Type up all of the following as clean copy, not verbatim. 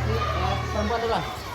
Perempuan tuh lah.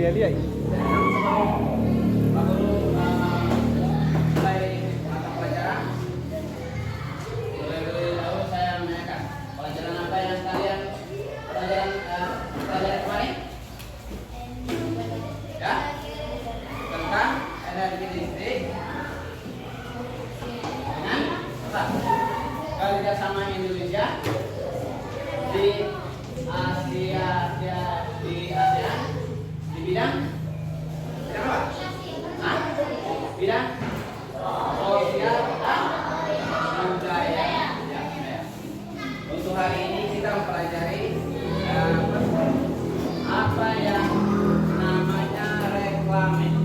lihat-lihat. Mulai mata pelajaran. Mulai dahulu saya Cepat. Kerjasama Indonesia di Asia, di ASEAN di bidang apa? Hah? Bidang sosial dan budaya. Ya. Untuk hari ini kita mempelajari apa yang namanya reklame.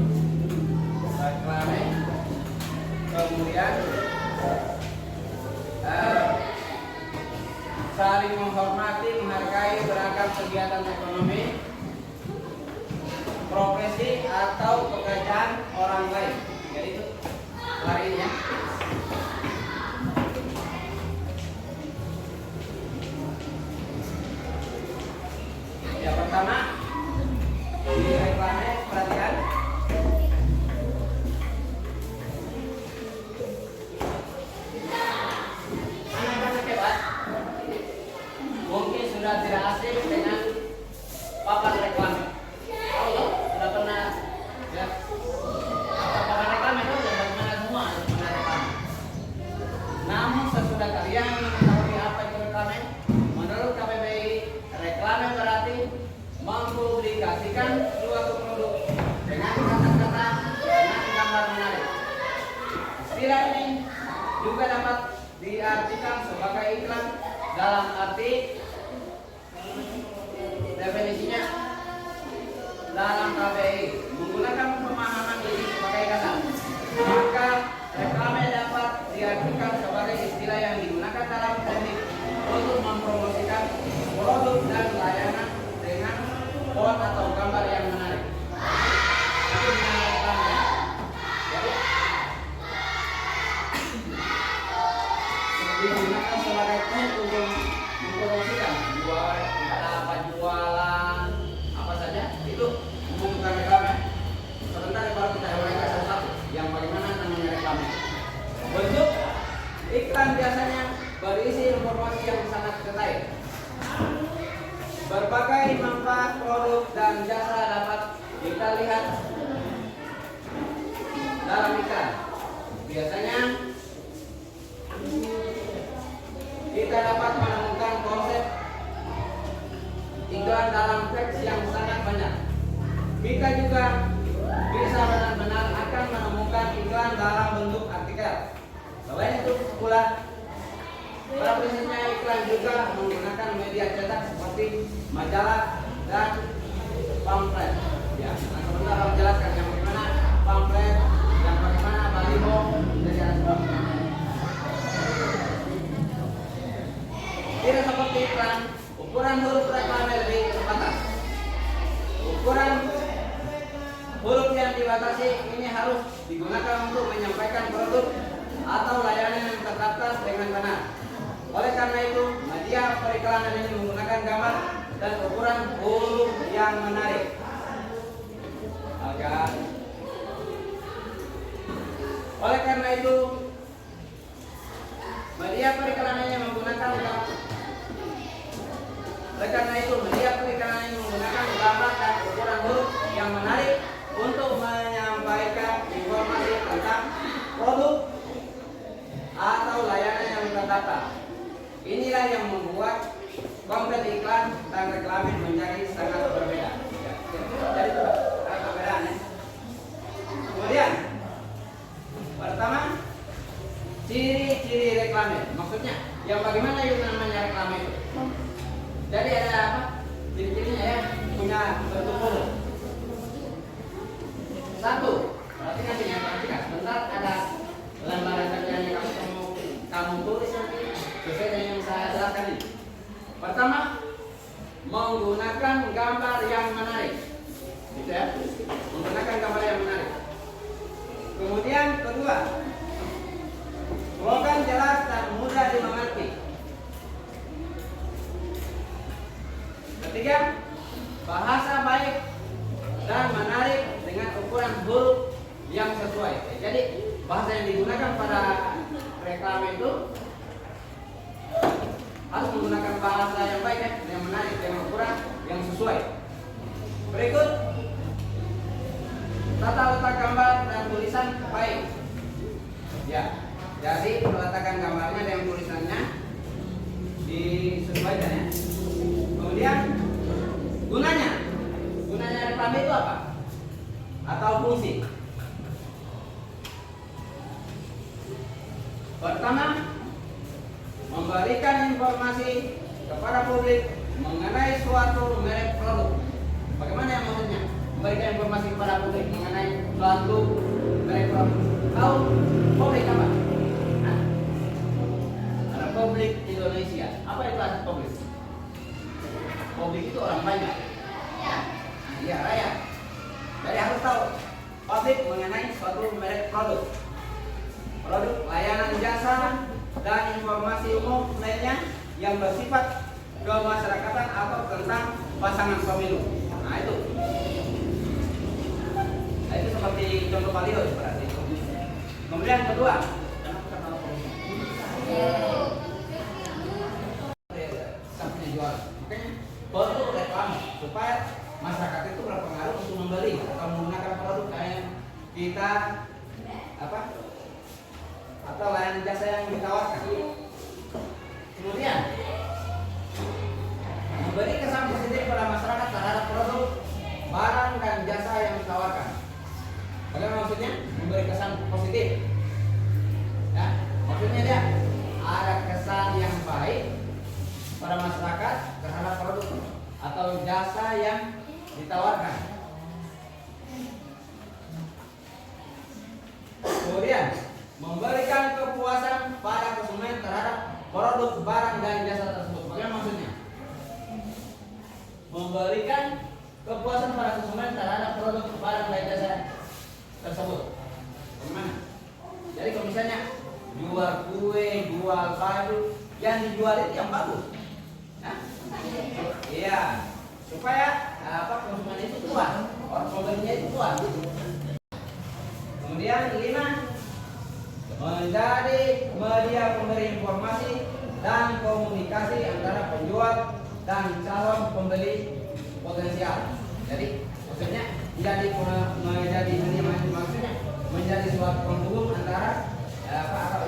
Kemudian saling menghormati, menghargai beragam kegiatan ekonomi, profesi atau pekerjaan orang lain. Jadi itu hari ini ya. Yang pertama di reklame, perhatikan. Anak-anak hebat mungkin sudah tidak asing dengan papan reklame. Oh, sudah pernah ya? Papan reklame itu sudah bagaimana semua papan reklame. Namun sesudah kalian mengetahui apa itu reklame, menurut KBBI reklame berarti mempublikasikan suatu produk dengan kata-kata dengan gambar menarik. Istilah ini juga dapat diartikan sebagai iklan dalam arti definisinya dalam KBBI menggunakan pemahaman ini sebagai kata, maka reklame dapat diartikan sebagai istilah yang digunakan dalam teknik untuk mempromosikan produk dan layanan dengan font atau gambar yang menarik. Itu dengan reklame. Jadi digunakan sebagai font untuk mempromosikan jualan apa saja itu membutuhkan reklame. Sebentar kalau kita uraikan satu-satu yang bagaimana namanya reklame. Bentuk iklan biasanya berisi informasi yang sangat detail. Berbagai manfaat produk dan jasa dapat kita lihat dalam iklan. Biasanya kita dapat menemukan konsep iklan dalam teks yang sangat banyak. Kita juga bisa benar-benar akan menemukan iklan dalam bentuk artikel. Selain itu pula, pada prinsipnya iklan juga menggunakan media cetak seperti majalah dan pamflet. Ya, nah sebentar aku jelaskan yang bagaimana pamflet, yang bagaimana baliho, dan sebagainya. Tidak seperti iklan, ukuran huruf reklame lebih terbatas. Ukuran huruf yang dibatasi ini harus digunakan untuk menyampaikan produk atau layanan yang terdaftar dengan benar. Oleh karena itu, media periklanan ini menggunakan gambar dan ukuran huruf yang menarik. Oleh karena itu, media periklanan ini menggunakan gambar dan ukuran huruf yang menarik untuk menyampaikan informasi tentang produk atau layanan yang terdaftar. Inilah yang membuat konsep iklan dan reklame menjadi sangat berbeda. Jadi itu perbedaan ya. Kemudian pertama, ciri-ciri reklame. Maksudnya yang bagaimana itu namanya reklame itu. Jadi ada apa? Ciri-cirinya ya, punya bentuk huruf. Satu, perhatikan sini, perhatikan. Bentar ada lembaran kerjanya kamu tulis nanti sesuai dengan yang saya jelaskan ini. Pertama, menggunakan gambar yang menarik. Gitu ya, menggunakan gambar yang menarik. Kemudian kedua, slogan jelas dan mudah dimengerti. Ketiga, bahasa baik dan menarik dengan ukuran huruf yang sesuai. Jadi bahasa yang digunakan pada reklame itu harus menggunakan bahasa yang baik ya, yang menarik dengan ukuran yang sesuai. Berikut tata letak gambar dan tulisan baik. Ya, Jadi meletakkan gambarnya dengan tulisannya disesuaikan ya. Kemudian gunanya reklame itu apa? Atau fungsi? Pertama, memberikan informasi kepada publik mengenai suatu merek produk. Bagaimana yang maksudnya? Memberikan informasi kepada publik mengenai suatu merek produk. Tahu publik apa? Nah, ada publik Indonesia. Apa itu arti publik? Publik itu orang banyak. Iya, rakyat. Jadi harus tahu publik mengenai suatu merek produk. Produk, layanan jasa, dan informasi umum lainnya yang bersifat kemasyarakatan atau tentang pasangan pemilu. Nah itu seperti contoh baliho berarti. Kemudian kedua, sampai jual. Makanya produk reklame supaya masyarakat itu berpengaruh untuk membeli atau menggunakan produk yang kita atau layanan jasa yang ditawarkan. Kemudian memberi kesan positif pada masyarakat terhadap produk, barang dan jasa yang ditawarkan. Bagaimana maksudnya? Memberi kesan positif. Ya, maksudnya dia ada kesan yang baik pada masyarakat terhadap produk atau jasa yang ditawarkan. Kemudian memberikan kepuasan pada konsumen terhadap produk, barang dan jasa tersebut. Bagaimana maksudnya? Memberikan kepuasan pada konsumen terhadap produk, barang dan jasa tersebut. Bagaimana? Jadi kalau misalnya jual kue, jual baju, yang dijual itu yang bagus. Nah, iya, supaya konsumen itu puas, orang pembelinya itu puas. Kemudian 5, menjadi media pemberi informasi dan komunikasi antara penjual dan calon pembeli potensial. Jadi maksudnya menjadi suatu penghubung antara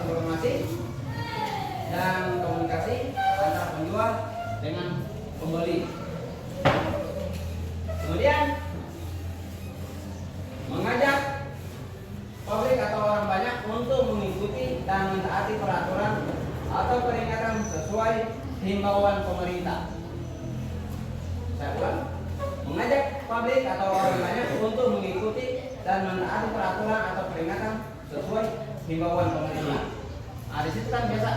informasi dan komunikasi antara penjual dengan pembeli. Kemudian mengajak publik atau orang banyak untuk mengikuti dan mentaati peraturan atau peringatan sesuai himbauan pemerintah. Saya ulang, mengajak publik atau orang banyak untuk mengikuti dan mentaati peraturan atau peringatan sesuai himbauan pemerintah. Nah, di situ kan biasa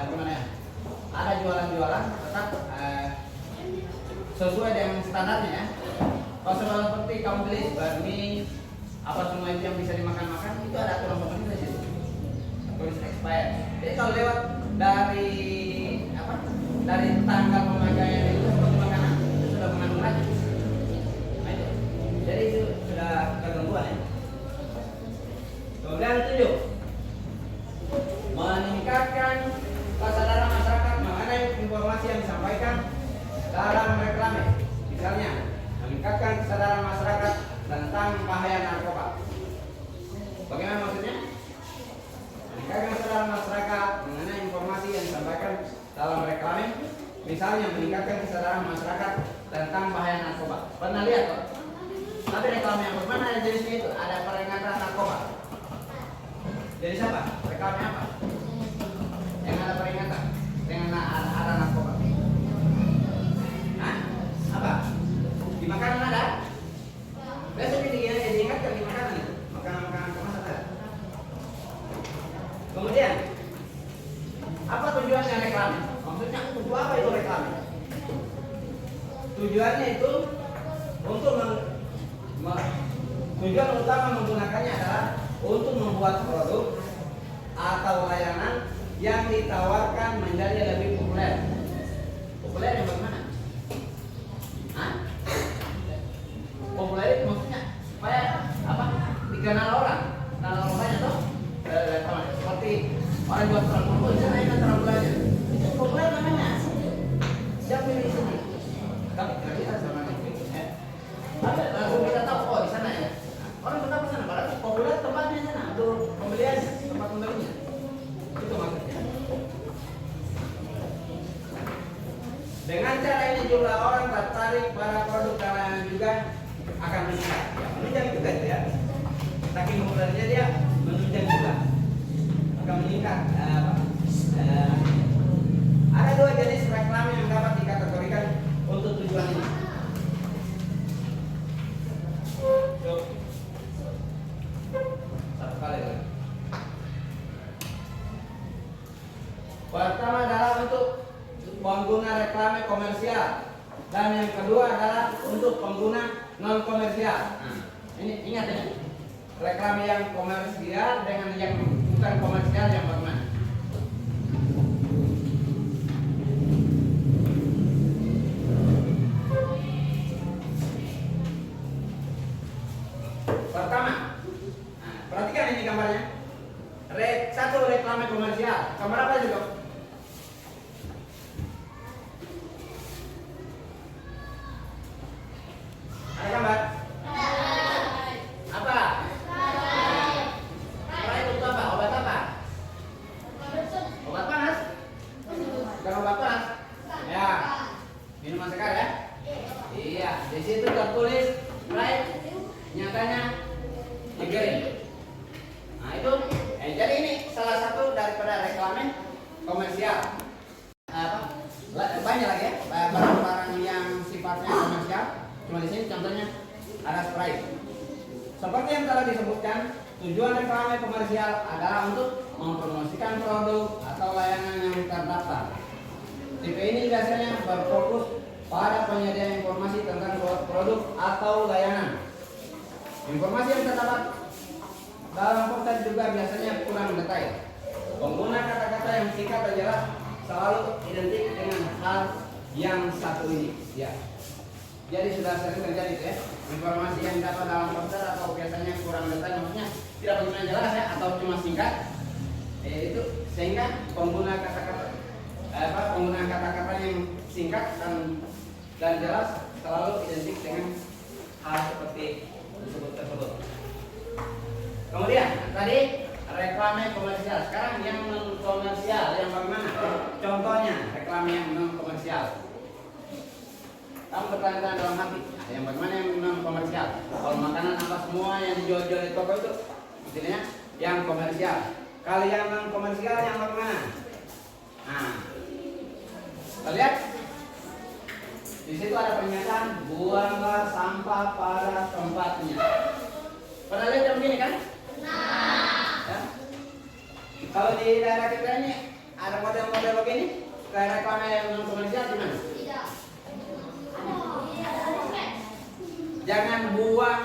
gimana ya? Ada jualan-jualan tetap sesuai dengan standarnya ya. Kalau seperti kamu beli bakmi apa semua itu yang bisa dimakan-makan itu ada aturan pemerintah di situ. Tulis expired. Jadi kalau lewat dari tanggal pemakaian itu seperti makanan itu sudah mengandung racun. Nah, itu. Jadi itu sudah ketentuan ya. Kemudian 7, meningkatkan kesadaran masyarakat mengenai informasi yang disampaikan dalam reklame. Misalnya, meningkatkan kesadaran masyarakat tentang bahaya narkoba. Bagaimana maksudnya? Meningkatkan kesadaran masyarakat mengenai informasi yang disampaikan dalam reklame. Misalnya meningkatkan kesadaran masyarakat tentang bahaya narkoba. Pernah lihat kok? Tapi reklame yang bagaimana ada jenisnya itu? Ada peringatan narkoba. Jadi apa? Reklame apa? Yang ada peringatan dengan ada narkoba. Hah? Apa? Di makanan ada? Biasanya diingatkan di makanan itu, makanan kemasan ada. Kemudian, apa tujuannya reklame? Maksudnya untuk apa itu reklame? Tujuannya itu untuk tujuan utama menggunakannya adalah untuk membuat produk atau layanan yang ditawarkan menjadi lebih populer. Populer yang bagaimana? Hah? Populer itu maksudnya supaya dikenal orang banyak tuh. Seperti orang jual terlalu di sana yang terlalu itu populer namanya. Siapa pilih sini? Tapi kita sama ada langsung kita tahu di sana ya. Orang tetap ke sana, padahal populer tempatnya sana untuk pembelian. jumlah orang tertarik pada produk layanan juga akan meningkat. Ya, menunjang juga itu ya. Saking populernya dia menunjang juga akan meningkat. Ada dua jenis reklame yang dapat dikategorikan untuk tujuan ini. Satu kali lagi. Pertama adalah untuk pengguna reklame komersial dan yang kedua adalah untuk pengguna non komersial. Nah, ini ingat ya, reklame yang komersial dengan yang bukan komersial yang bagaimana? Pertama, nah, perhatikan ini gambarnya. Satu reklame komersial. Gambar apa juga? Ada gambar? Apa? Sprite itu apa? Obat apa? Obat panas? Bukan obat panas? Ya. Minuman segar ya? Iya. Di situ tertulis Sprite, nyatanya dikirim. Nah itu. Jadi ini salah satu daripada reklame komersial. Banyak lagi ya barang-barang yang sifatnya komersial. Cuma di sini contohnya ada Sprite. Seperti yang telah disebutkan, tujuan reklame komersial adalah untuk mempromosikan produk atau layanan yang terdaftar. Tipe ini biasanya berfokus pada penyedia informasi tentang produk atau layanan. Informasi yang terdapat dalam poster juga biasanya kurang detail. Pengguna kata-kata yang singkat dan jelas selalu identik dengan hal yang satu ini. Ya. Jadi sudah sering terjadi ya, informasi yang dapat dalam poster atau biasanya kurang detail, maksudnya tidak begitu jelas ya, atau cuma singkat. Itu sehingga pengguna kata-kata yang singkat dan jelas selalu identik dengan hal seperti tersebut. Kemudian tadi reklame komersial. Sekarang yang non komersial yang bagaimana? Contohnya reklame yang non komersial. Kamu bertanya dalam hati, yang bagaimana yang non komersial? Kalau makanan apa semua yang dijual-jual di toko itu, istilahnya yang komersial. Kalau yang non komersial yang bagaimana? Nah, lihat di situ ada pernyataan buanglah sampah pada tempatnya. Pernah lihat yang begini kan? Ya. Kalau di daerah kita ini ada model-model begini, kayak reklame yang non komersial gimana? Tidak. Jangan buang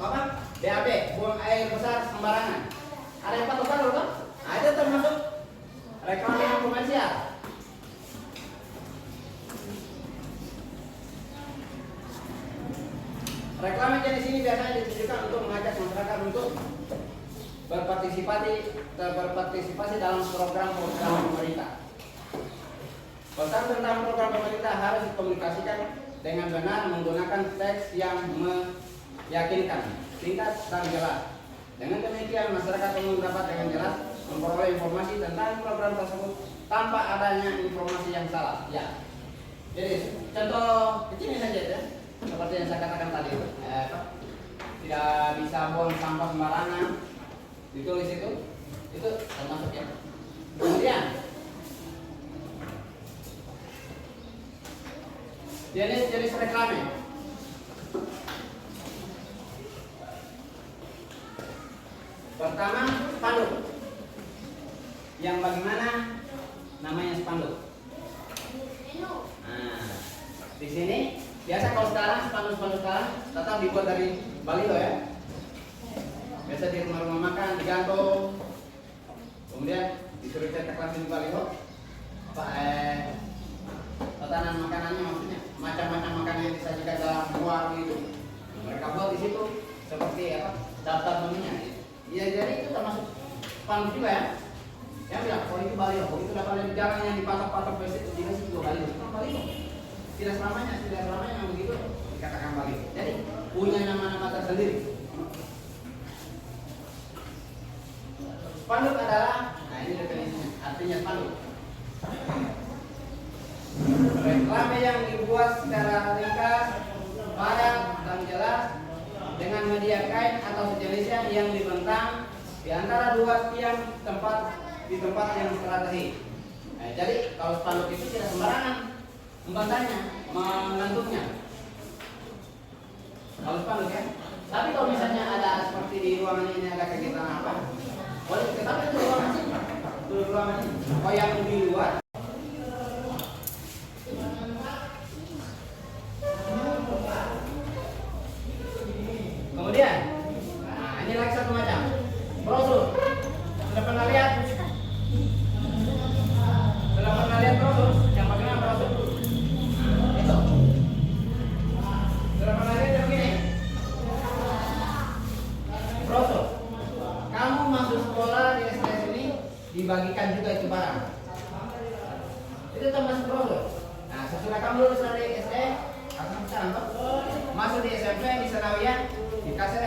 apa? BAB, buang air besar sembarangan. Ada yang patut kan? Ada termasuk reklame yang komersial. Reklame jenis ini biasanya ditujukan untuk mengajak masyarakat untuk berpartisipasi dalam program-program pemerintah. Pesan tentang program pemerintah harus dikomunikasikan dengan benar menggunakan teks yang meyakinkan, singkat dan jelas. Dengan demikian masyarakat umum dapat dengan jelas memperoleh informasi tentang program tersebut tanpa adanya informasi yang salah. Ya. Jadi contoh kecil ini saja ya. Seperti yang saya katakan tadi, tidak bisa buang sampah sembarangan, ditulis itu termasuk ya. Kemudian jenis reklame. Pertama, spanduk. Yang bagaimana namanya spanduk? Nah, di sini biasa kalau sekarang spanduk sekarang tetap dibuat dari baliho ya. Biasa di rumah-rumah makan digantung, kemudian disuruh cetak langsung di baliho. Tatanan makanannya maksudnya macam-macam makanan yang disajikan dalam warung itu. Mereka buat di situ seperti apa? Daftar menunya. Iya, jadi itu termasuk spanduk juga ya. Yang bilang, oh itu baliho, oh itu dapat jalan yang dipatok-patok besi itu jelas itu baliho. Baliho. Tidak selamanya yang begitu dikatakan baliho. Jadi punya nama-nama tersendiri. Spanduk adalah, nah ini definisinya, artinya spanduk. Reklame yang dibuat secara ringkas, padat, dan jelas dengan media kain atau sejenisnya yang dibentang di antara dua tiang di tempat yang strategis. Nah, jadi kalau spanduk itu tidak sembarangan membentangnya, mengantuknya. Kalau spanduk ya. Tapi kalau misalnya ada seperti di ruangan ini ada kegiatan apa, boleh tetap itu ruangan ini. Oh yang di luar. Kemudian, nah ini lagi satu macam brosur. Sudah pernah lihat? Sudah pernah lihat brosur? Yang bagaimana brosur? Nah, itu. Sudah pernah lihat yang begini? Brosur. Kamu masuk sekolah di SD ini dibagikan juga itu barang. Itu termasuk brosur. Nah, sesudah kamu lulus dari SD, masuk di SMP di Senawiyah dikasih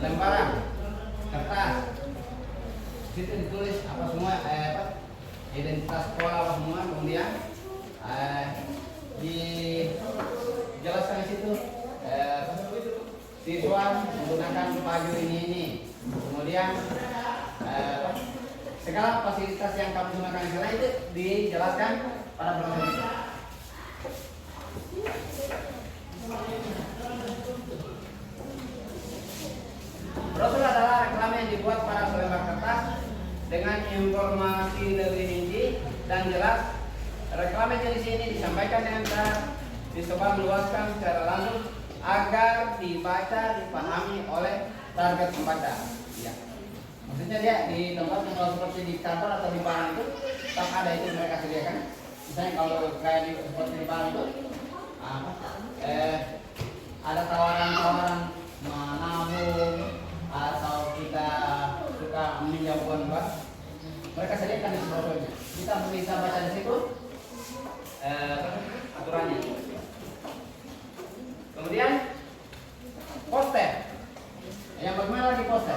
lembaran kertas. Situ ditulis apa semua identitas sekolah apa semua, kemudian dijelaskan di situ siswa menggunakan baju ini. Kemudian segala fasilitas yang kamu gunakan di sana itu dijelaskan pada brosur itu. Brosur adalah reklame yang dibuat pada selembar kertas dengan informasi lebih rinci dan jelas. Reklame jenis ini disampaikan dengan cara disebarluaskan secara langsung agar dibaca, dipahami oleh target pembaca. Ya. Maksudnya dia di tempat yang kalau seperti di kantor atau di barang itu tetap ada itu mereka sediakan. Misalnya kalau kayak seperti di barang itu ada tawaran-tawaran menabung atau kita suka meminjam uang bank, mereka sediakan di brosurnya. Kita bisa baca di situ aturannya. Kemudian poster. Yang bagaimana lagi poster?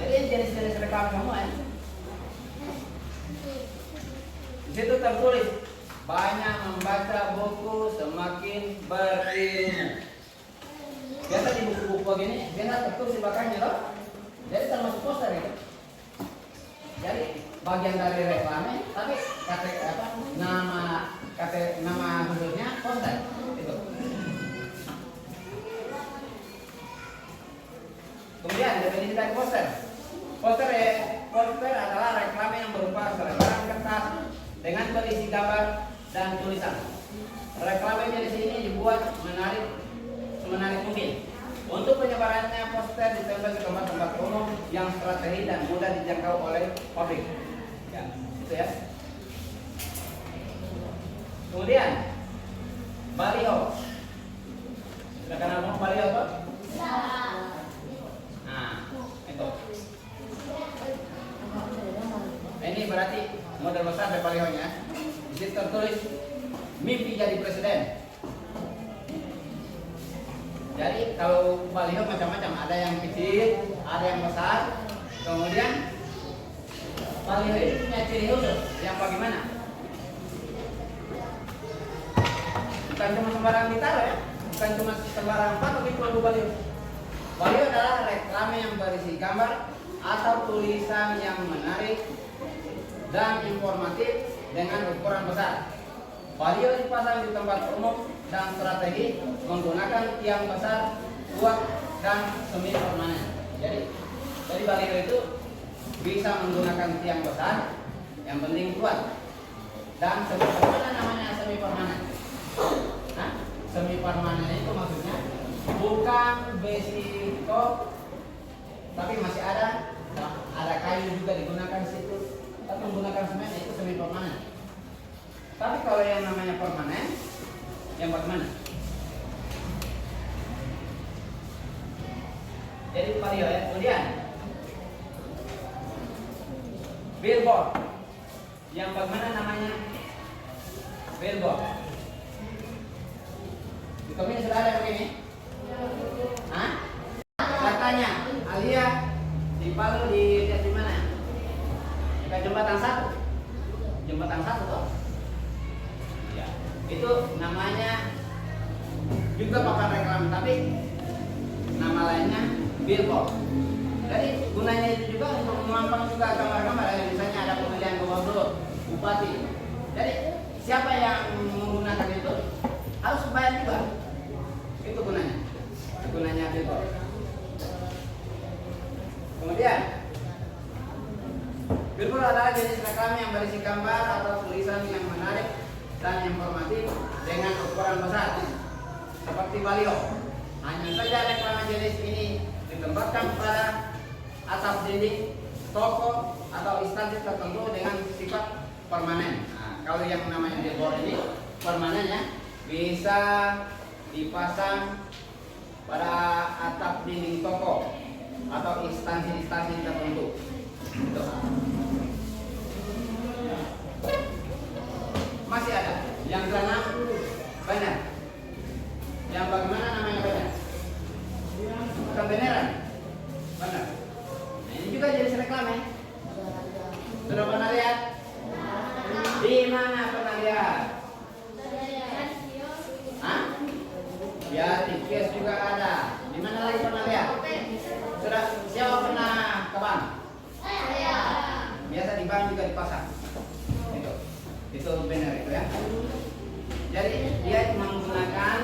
Jadi jenis-jenis reklam semua ya. Di situ tertulis banyak membaca buku semakin berilmu. Biasa di buku-buku begini, biasa tertulis di belakangnya loh. Jadi termasuk poster itu. Jadi bagian dari reklame, tapi nama khususnya poster itu. Kemudian definisi dari poster. Poster adalah reklame yang berupa selebaran kertas dengan berisi gambar dan tulisan. Reklame jenis ini dibuat semenarik mungkin. Untuk penyebarannya, poster ditempel ke tempat-tempat umum yang strategis dan mudah dijangkau oleh publik. Ya, itu ya. Kemudian baliho. Sudah kenal baliho Pak? Ya. Nah, itu. Ini berarti model besar dari balihonya. Di situ tertulis mimpi jadi presiden. Jadi kalau baliho macam-macam, ada yang kecil, ada yang besar. Kemudian baliho itu punya ciri khusus yang bagaimana? Bukan cuma sembarang ditaruh ya, bukan cuma sembarang patok itu baliho. Baliho adalah reklame yang berisi gambar atau tulisan yang menarik dan informatif dengan ukuran besar. Baliho dipasang di tempat umum dan strategi menggunakan tiang besar, kuat dan semi permanen. Jadi baliho itu bisa menggunakan tiang besar, yang penting kuat, dan semi permanen. Namanya semi permanen. Nah, semi permanen itu maksudnya bukan besi kok, tapi masih ada kayu juga digunakan situ, tapi menggunakan semen itu semi permanen. Tapi kalau yang namanya permanen, yang bagaimana? Jadi baliho ya. Kemudian billboard. Yang bagaimana namanya? Billboard. Di kami sudah ada begini. Hah? Katanya Alia di Palu di mana? Di Jembatan 1. Jembatan 1 toh? Ya. billboard. Jadi gunanya itu juga untuk memampang juga gambar-gambar yang misalnya ada pemilihan gubernur, bupati. Jadi siapa yang menggunakan itu harus bayar juga. Itu gunanya. Gunanya billboard. Kemudian billboard adalah jenis reklame yang berisi gambar atau tulisan yang menarik dan informatif dengan ukuran besar seperti baliho. Hanya saja reklame jenis ini ditempatkan pada atap dinding toko atau instansi tertentu dengan sifat permanen. Nah, kalau yang namanya billboard ini permanennya bisa dipasang pada atap dinding toko atau instansi-instansi tertentu. Masih ada yang keenam, banner. Yang bagaimana namanya banner? Bukan beneran, banner. Nah, ini juga jenis reklame. Sudah pernah lihat? Di mana pernah lihat? Hah? Ya, di kios juga ada. Di mana lagi pernah lihat? Sudah, siapa pernah ke bank? Biasa di bank juga dipasang. Itu benar itu ya. Jadi dia menggunakan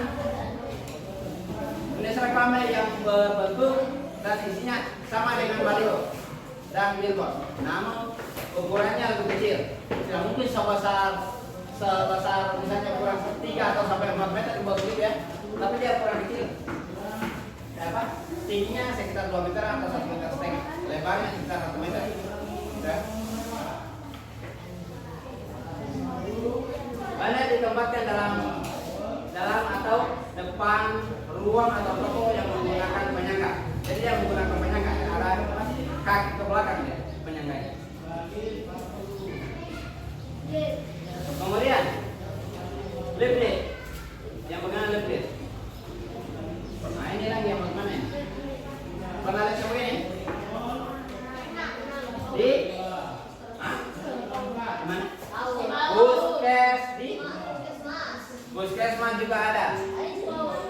jenis reklame yang berbentuk dan isinya sama dengan baliho dan billboard, namun ukurannya lebih kecil. Tidak mungkin sebesar misalnya ukuran 3 atau sampai 4 meter di bawah ya, tapi dia ukuran kecil. Apa? Tingginya sekitar 2 meter atau 1,5 meter, lebarnya sekitar 1 meter. Ya. Banner ditempatkan dalam atau depan ruang atau toko yang menggunakan penyangga. Jadi yang menggunakan penyangga arah kaki ke belakang ya penyangganya. Kemudian leaflet, yang bagaimana leaflet? Nah ini lagi yang bagaimana? Pernah lihat yang ini? Di mana? Puskes di Puskesmas juga ada.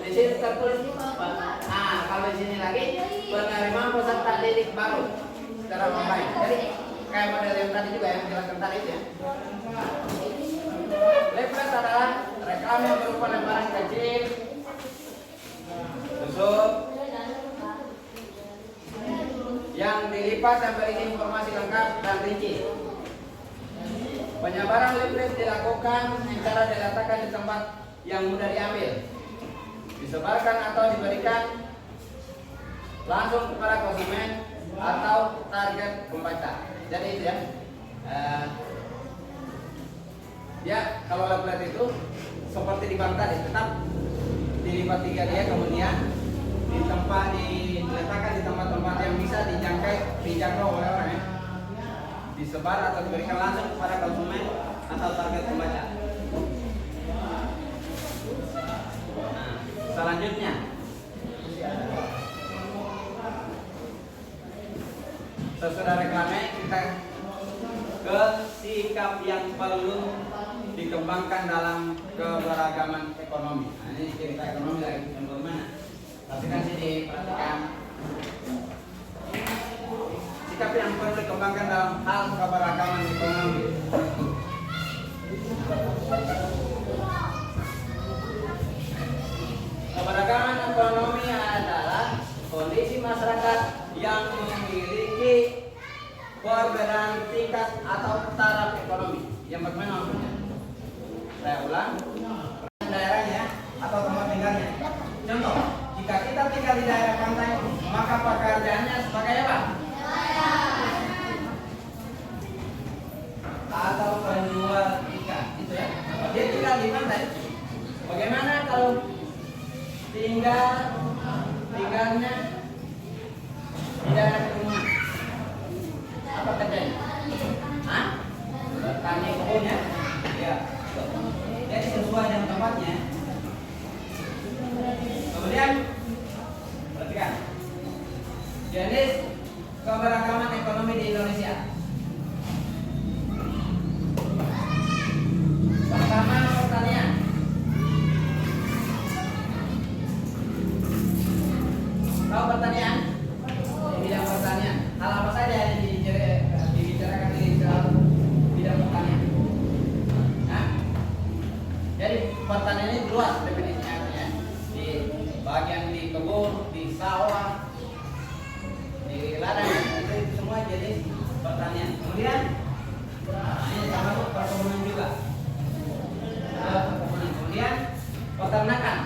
Di sini tertulis. Nah, kalau di sini lagi penerimaan peserta didik baru secara online. Jadi kayak model yang tadi juga yang jelaskan tadi itu ya. Leaflet adalah reklame yang berupa lembaran kecil, tusuk, yang dilipat dan berisi informasi lengkap dan rinci. Penyebaran leaflet dilakukan dengan cara diletakkan di tempat yang mudah diambil, disebarkan atau diberikan langsung kepada konsumen atau target pembaca. Jadi itu ya, ya kalau leaflet itu seperti di bank tadi, tetap dilipat 3 dia, kemudian diletakkan di tempat-tempat yang bisa dijangkau oleh orang ya. Disebar atau diberikan langsung kepada konsumen atau target pembaca. Nah, selanjutnya sesudah reklame kita ke sikap yang perlu dikembangkan dalam keberagaman ekonomi. Nah, ini cerita ekonomi lagi yang bagaimana? Tapi kan sini perhatikan sikap yang perlu dikembangkan dalam hal keberagaman ekonomi. Keberagaman ekonomi adalah kondisi masyarakat yang memiliki perbedaan tingkat atau taraf ekonomi. Yang bagaimana maksudnya? Saya ulang, daerahnya atau tempat tinggalnya. Contoh, jika kita tinggal di daerah pantai, maka pekerjaannya sebagai apa? Atau penjual ikan, gitu ya. Dia tinggal di pantai. Bagaimana kalau tinggalnya di daerah pegunungan? Apa kerjanya? Hah? Bertani kebunnya? Ya. Jadi sesuai dengan tempatnya. Kemudian perhatikan jenis keberagaman ekonomi di Indonesia. Pertama, pertanian. Tahu Kemudian ini termasuk perkebunan juga. Perkebunan. Kemudian peternakan.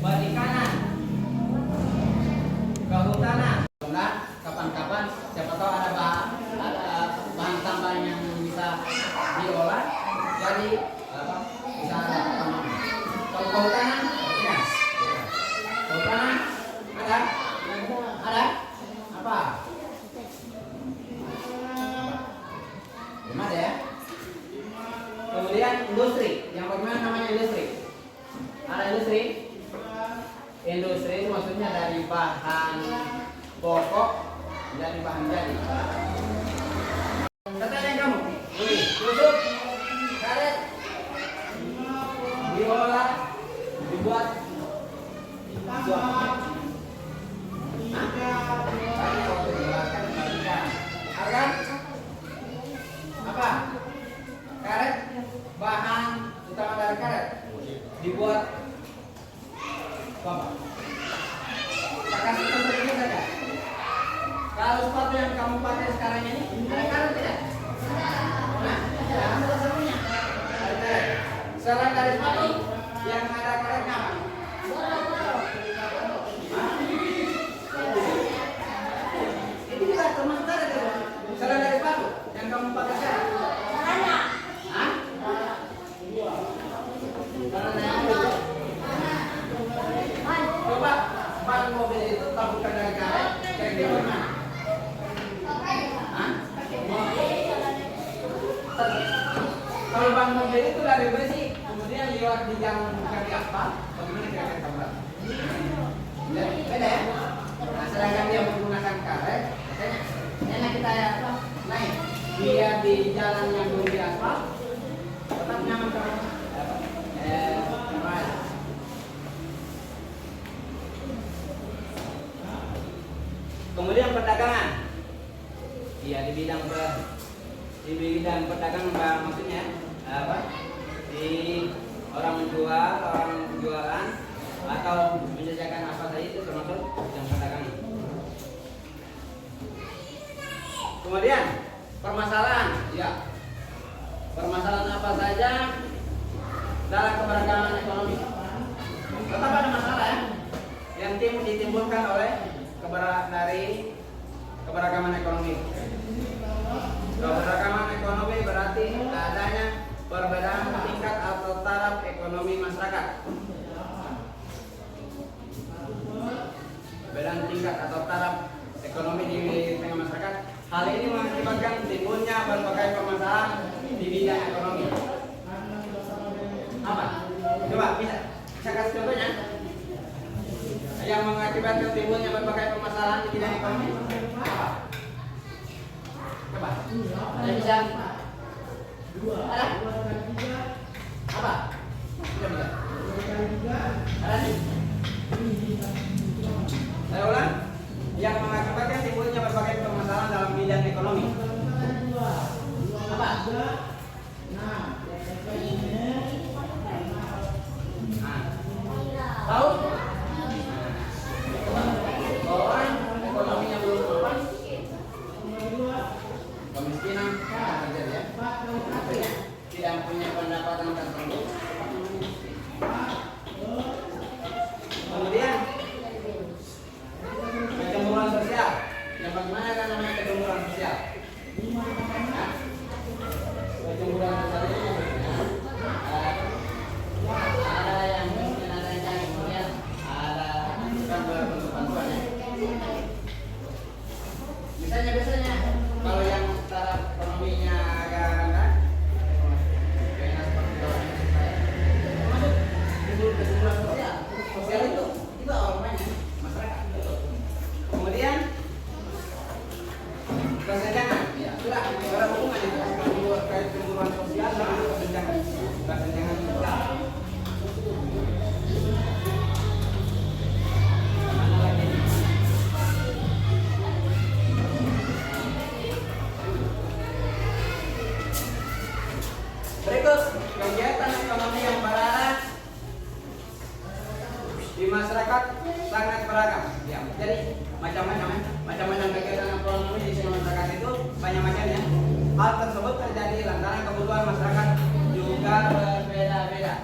Perikanan. Kehutanan. Nah, kapan-kapan siapa tahu ada bahan tambahan yang bisa diolah jadi bisa tambah. Kalau kehutanan, ya. Kehutanan ada? Ada? Apa? Belum ada ya? Kemudian industri. Yang bagaimana namanya industri? Ada industri? Industri itu maksudnya dari bahan pokok dari bahan jadi. Pertanyaan kamu, ini tusuk, karet, diolah, dibuat suap. Harga apa? Karet, bahan utama dari karet dibuat apa? Tak kasih contoh ini saja. Kalau sepatu yang kamu pakai sekarang ini ada karet tidak? Nah, ada salah satunya. Ada karet. Selain dari sepatu yang ada karetnya apa? Ini juga termasuk karet ya? Selain dari sepatu yang kamu pakai sekarang? Hah? Coba ban mobil itu tak bukan dari karet, kayak gimana? Hah? Kalau ban mobil itu dari besi, kemudian lewat di jalan bukan di aspal, bagaimana kira-kira kamu? Beda ya? Nah, sedangkan dia menggunakan karet, enak kita ya naik. Dia di jalan yang belum di aspal, tetap nyaman kamu. Kemudian perdagangan. Iya, di bidang perdagangan maksudnya apa? Di orang menjual, orang jualan atau menjajakan apa saja itu termasuk bidang perdagangan. Kemudian permasalahan, ya. Permasalahan apa saja dalam keberagaman ekonomi. Tetap ada masalah ya yang ditimbulkan oleh dari keberagaman ekonomi. Keberagaman ekonomi berarti adanya perbedaan tingkat atau taraf ekonomi masyarakat. Perbedaan tingkat atau taraf ekonomi di tengah masyarakat. Hal ini mengakibatkan timbulnya berbagai permasalahan di bidang ekonomi. Apa? Coba bisa kasih contohnya? Yang mengakibatkan timbulnya berbagai permasalahan di bidang ekonomi apa? Coba. Ada bisa? Ada? Apa? Coba. Ada nih? Saya ulang. Yang mengakibatkan timbulnya berbagai permasalahan dalam bidang ekonomi apa? Tahu? Orang ekonominya belum mapan, kemiskinan terjadi ya. Tidak punya pendapatan macam-macam ya. Macam-macam kegiatan ekonomi di sini masyarakat itu banyak macamnya. Hal tersebut terjadi lantaran kebutuhan masyarakat juga berbeda-beda.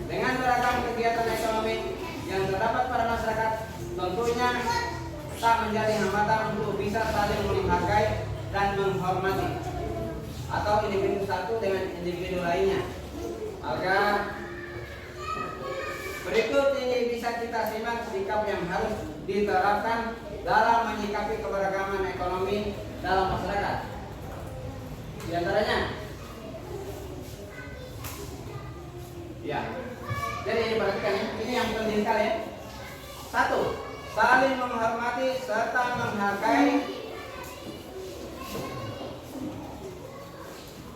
Dengan beragam kegiatan ekonomi yang terdapat pada masyarakat, tentunya tak menjadi hambatan untuk bisa saling menghargai dan menghormati atau individu satu dengan individu lainnya. Maka berikut ini bisa kita simak sikap yang harus diterapkan dalam menyikapi keberagaman ekonomi dalam masyarakat. Di antaranya, ya. Jadi perhatikan ya, ini yang penting sekali ya. 1. Saling menghormati serta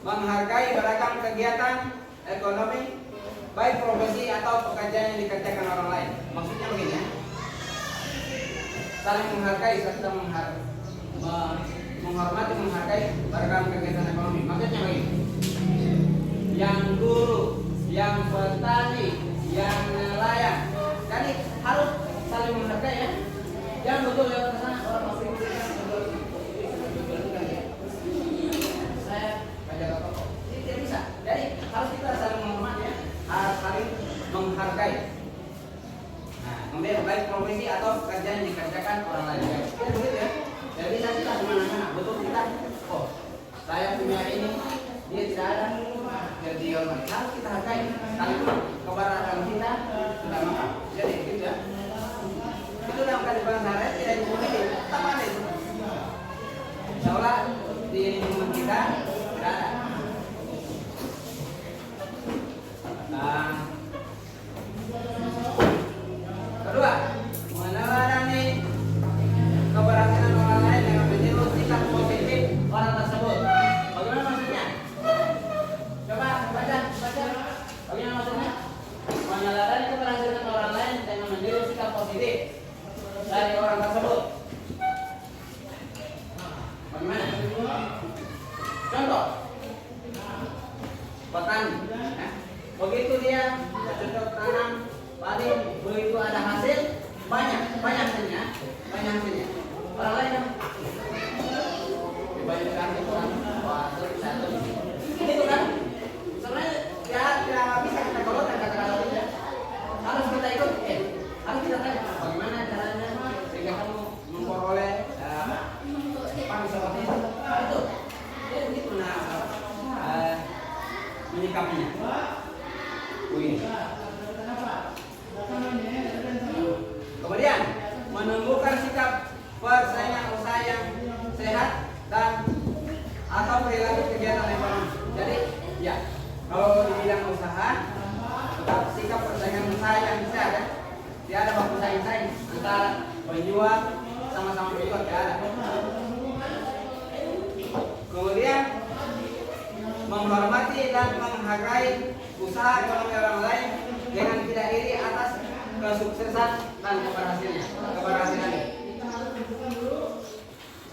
menghargai beragam kegiatan ekonomi, baik profesi atau pekerjaan yang dikerjakan orang lain. Maksudnya begini ya. Saling menghargai serta menghormati, menghargai beragam kegiatan ekonomi. Maksudnya begini. Yang guru, yang petani, yang nelayan. Jadi harus saling menghargai ya. Jangan betul lewat ke sana orang masih saya penjaga toko. Ini tidak bisa. Jadi harus kita saling menghormati ya. Harus saling menghargai. Nah, kemudian baik profesi atau pekerjaan yang dikerjakan orang lain. Ya, begitu ya. Jadi bisa kita kemana-mana. Betul kita. Oh, saya punya ini, dia tidak ada. Jadi hormat. Harus kita hargai. Sekalipun keberadaan kita sudah makan. Jadi gitu ya. Itu dalam kehidupan sehari tidak dimungkini. Sama ada itu. Seolah di lingkungan kita tidak ada. Nah, kedua, meneladani keberhasilan orang lain dengan meniru sikap positif orang tersebut. Bagaimana maksudnya? Coba baca. Bagaimana maksudnya? Meneladani keberhasilan orang lain dengan meniru sikap positif dari orang tersebut. Bagaimana? Contoh, petani. Begitu dia cocok tanam padi, begitu ada hasil banyak hasilnya. Orang lain banyak sekali orang satu. Itu kan sebenarnya tidak bisa kita golongkan kata-kata itu ya. Harus kita ikut, harus kita tanya bagaimana caranya sehingga kamu memperoleh padi seperti itu. Itu jadi begitu menyikapinya. Kemudian menumbuhkan sikap persaingan usaha yang sehat dan atau perilaku kegiatan ekonomi. Jadi ya, kalau di bidang usaha tetap sikap persaingan usaha yang sehat ya. Tidak ada baku saing-saing antara penjual sama-sama penjual, tidak ada. Kemudian menghormati dan menghargai usaha ekonomi orang lain dengan tidak iri atas kesuksesan dan keberhasilannya.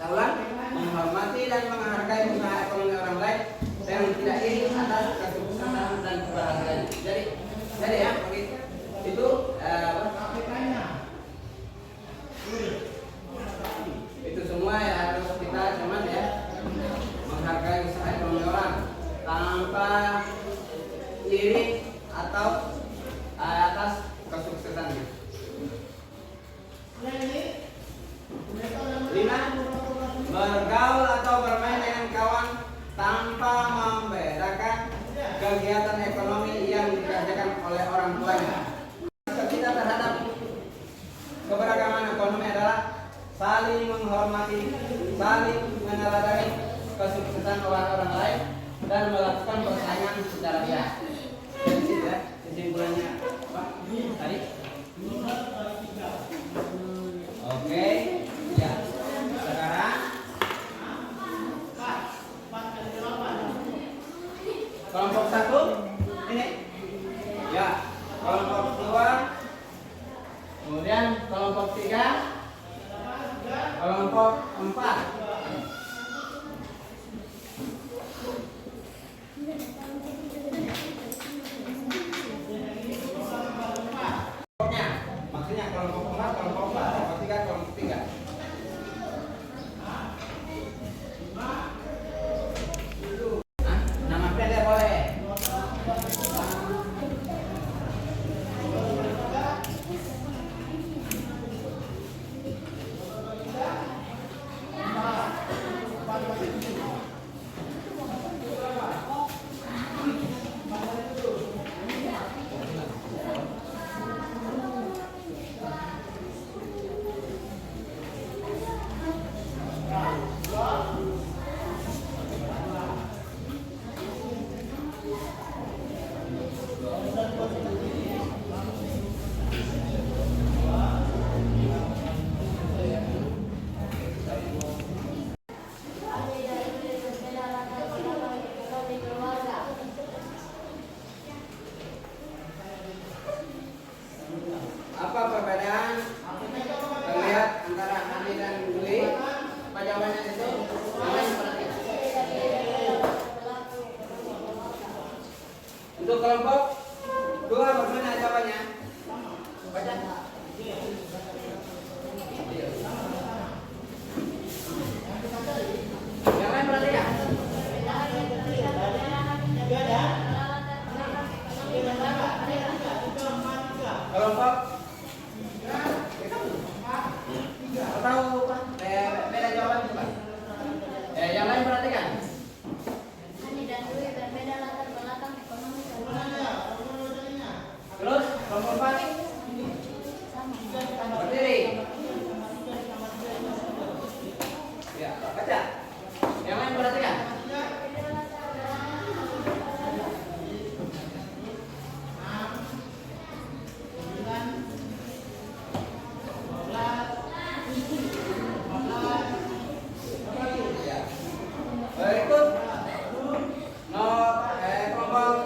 Saya ulang, menghormati dan menghargai usaha ekonomi orang lain dengan tidak iri atas kesuksesan dan keberhasilannya. Jadi ya, itu itu semua ya harus kita cuman ya menghargai usaha ekonomi orang tanpa iri atau atas kesuksesannya. 5. Bergaul atau bermain dengan kawan tanpa membedakan kegiatan ekonomi yang dikerjakan oleh orang tuanya. Kita terhadap keberagaman ekonomi adalah saling menghormati, saling meneladani kesuksesan orang-orang lain dan melakukan persaingan secara sehat. Jadi situ ya kesimpulannya apa tadi? Oke, ya. Sekarang kelompok 1 ini, ya. Kelompok 2, kemudian kelompok 3, kelompok 4. Maksudnya kelompok 4 kelompok 4, kelompok 3, kelompok 3. Nama pendek boleh. Apa perbedaan terlihat antara Hani dan Juli? Apa jawabannya itu? Untuk kelompok 2 bagaimana jawabannya? Baca. Yang lain perhatikan. Kelompok tahu beda jawaban coba. Yang lain perhatikan. Hani dan Dwi berbeda latar belakang ekonomi. Terus kelompok 4 berdiri. Ya, baca. Yang lain perhatikan. Berikut kelompok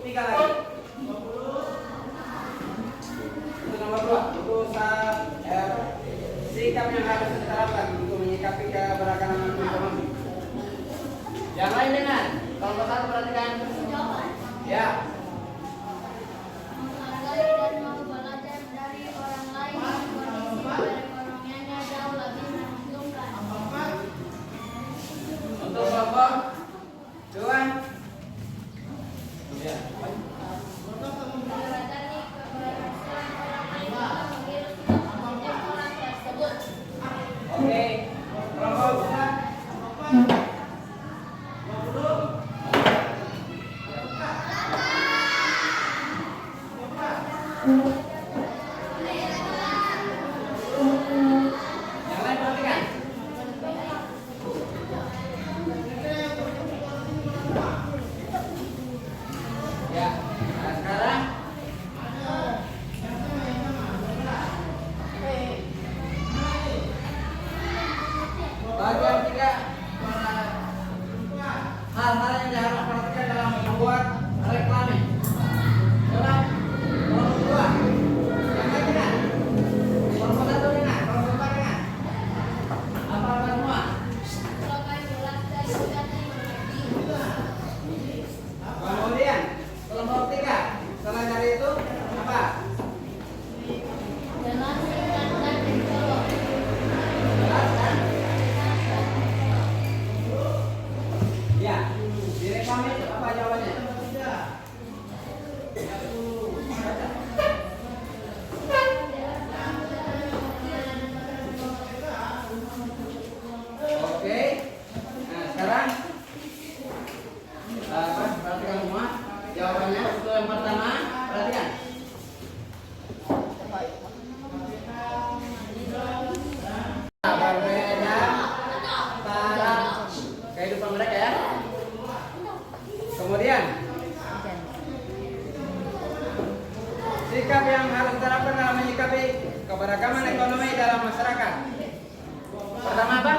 3 lagi. Untuk nomor 2, sikap yang harus diterapkan untuk menyikapi keberagaman ekonomi. Yang lain dengar. Kelompok 1 perhatikan. Ya. Menghargai dan mau belajar dari orang lain. Kondisi perekonomiannya jauh lebih menguntungkan. Untuk kelompok 2. Ya. Menjembatani keberhasilan orang lain untuk menghirup sikap orang tersebut. Oke. Kelompok 3. Yang lain perhatikan. Ya. Nah, sekarang bagian 3, hal-hal yang harus perhatikan dalam membuat reklame. Coba kelompok 2. Yang lain dengar. Kelompok 1 dengar. Kelompok 4 dengar. Apa semua? Sebagai bulan dari negara Kemudian kelompok 3. Setelah dari itu apa? jelas singkat dan mencolok. Jelas kan? Ya. Direkam itu apa jawabannya? Oke. Nah, sekarang perhatikan semua. Jawabannya untuk yang pertama, perhatikan. Berbeda taraf kehidupan mereka ya. Kemudian sikap yang harus diterapkan dalam menyikapi keberagaman ekonomi dalam masyarakat. Pertama apa?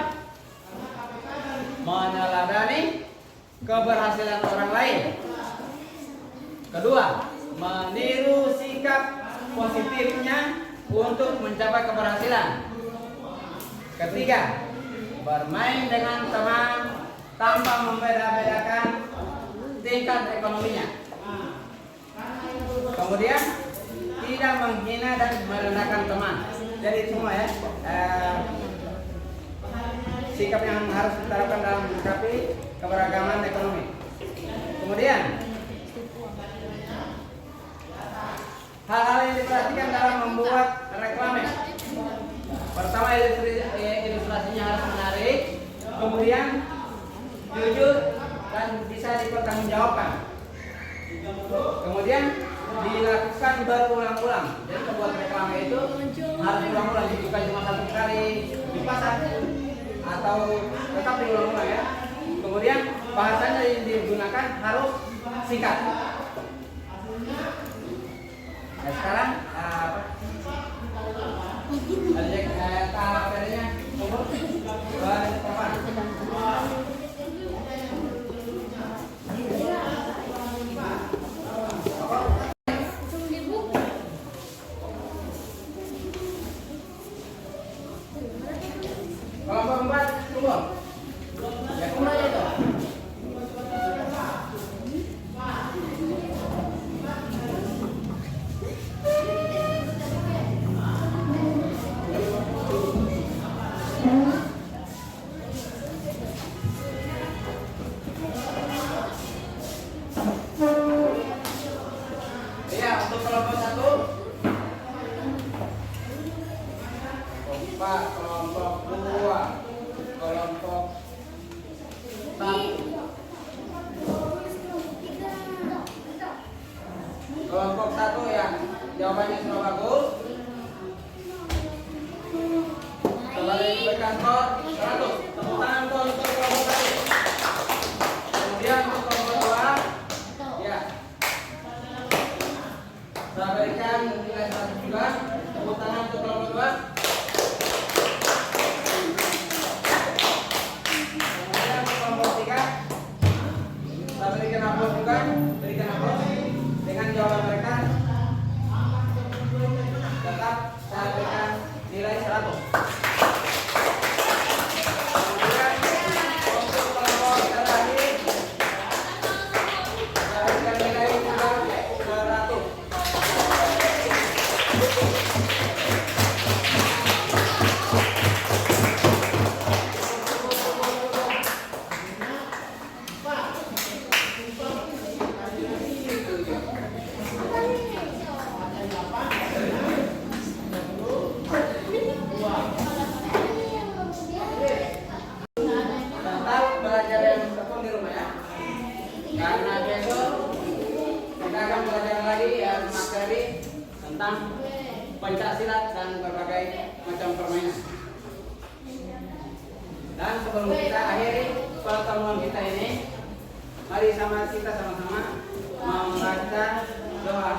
Meneladani keberhasilan orang lain. Kedua, meniru sikap positifnya untuk mencapai keberhasilan. Ketiga, bermain dengan teman tanpa membeda-bedakan tingkat ekonominya. Kemudian, tidak menghina dan merendahkan teman. Jadi semua ya, sikap yang harus diterapkan dalam menyikapi keberagaman ekonomi. Kemudian hal-hal yang diperhatikan dalam membuat reklame. Pertama, ilustrasinya harus menarik, kemudian jujur dan bisa dipertanggungjawabkan. Kemudian dilakukan berulang-ulang. Jadi membuat reklame itu harus berulang-ulang, bukan cuma satu kali dipasang atau tetap diulang-ulang ya. Kemudian bahasanya yang digunakan harus singkat. Nah, sekarang tahapnya umur berapa? Kelompok 4 tunggu. Ya, mulai itu. Iya, untuk kelompok 1. Kelompok 2. Kelompok 1. Kelompok 1 ya, jawabannya sudah bagus. Kembali berikan skor 100. Tepuk tangan untuk kelompok 1. Kemudian untuk kelompok 2, ya, saya berikan nilai 100 juga. Tepuk tangan untuk kelompok 2. Kemudian untuk kelompok 3, saya berikan aplaus juga. Berikan aplaus dengan jawaban mereka. Tetap saya berikan nilai 100. Kemudian untuk kelompok terakhir, saya berikan nilai juga 100. Tetap belajar yang tekun di rumah ya. Karena besok kita akan belajar lagi yang materi tentang pencaksilat dan berbagai macam permainan. Dan sebelum kita akhiri pertemuan kita ini, mari kita sama-sama membaca doa.